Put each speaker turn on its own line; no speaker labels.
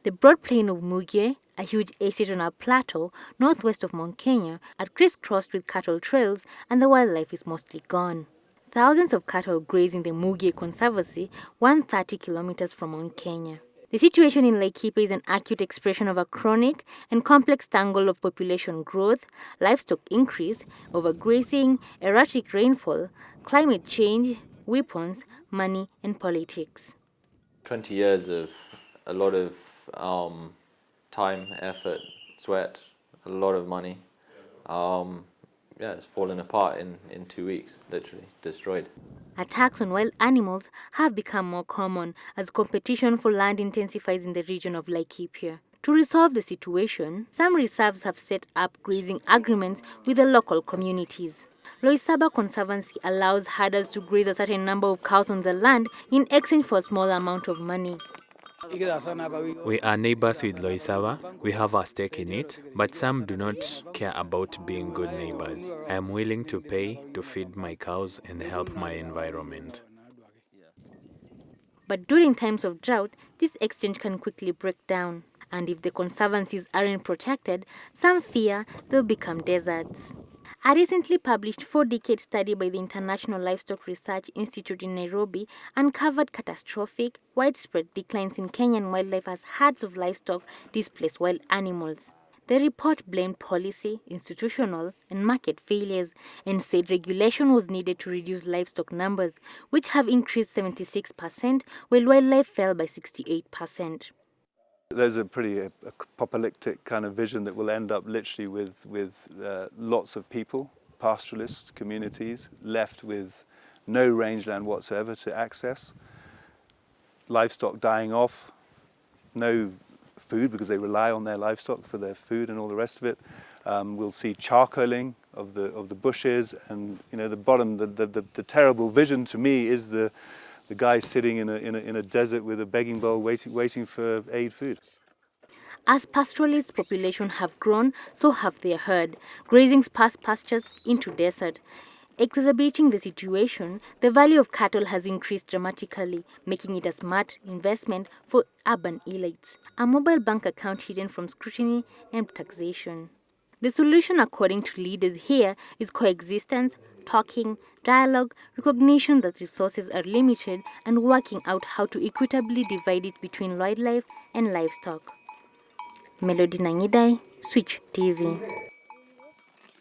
The broad plain of Mugie, a huge estate on a plateau northwest of Mount Kenya, are crisscrossed with cattle trails, and the wildlife is mostly gone. Thousands of cattle graze in the Mugie Conservancy, 130 kilometers from Mount Kenya. The situation in Laikipia is an acute expression of a chronic and complex tangle of population growth, livestock increase, overgrazing, erratic rainfall, climate change, weapons, money, and politics.
20 years of a lot of time, effort, sweat, a lot of money. It's fallen apart in 2 weeks, literally destroyed.
Attacks on wild animals have become more common as competition for land intensifies in the region of Laikipia. To resolve the situation, some reserves have set up grazing agreements with the local communities. Loisaba Conservancy allows herders to graze a certain number of cows on the land in exchange for a small amount of money.
We are neighbors with Loisava. We have a stake in it, but some do not care about being good neighbors. I am willing to pay to feed my cows and help my environment.
But during times of drought, this exchange can quickly break down. And if the conservancies aren't protected, some fear they'll become deserts. A recently published 4-decade study by the International Livestock Research Institute in Nairobi uncovered catastrophic, widespread declines in Kenyan wildlife as herds of livestock displace wild animals. The report blamed policy, institutional, and market failures and said regulation was needed to reduce livestock numbers, which have increased 76%, while wildlife fell by 68%.
There's a pretty apocalyptic kind of vision that will end up literally with lots of people, pastoralists, communities, left with no rangeland whatsoever to access, livestock dying off, no food because they rely on their livestock for their food and all the rest of it. We'll see charcoaling of the bushes, and the terrible vision to me is the guy sitting in a desert with a begging bowl waiting for aid food.
As pastoralist population have grown, so have their herd, grazing sparse pastures into desert. Exacerbating the situation, the value of cattle has increased dramatically, making it a smart investment for urban elites. A mobile bank account hidden from scrutiny and taxation. The solution, according to leaders here, is coexistence, talking, dialogue, recognition that resources are limited, and working out how to equitably divide it between wildlife and livestock. Melody Nangidai, Switch TV.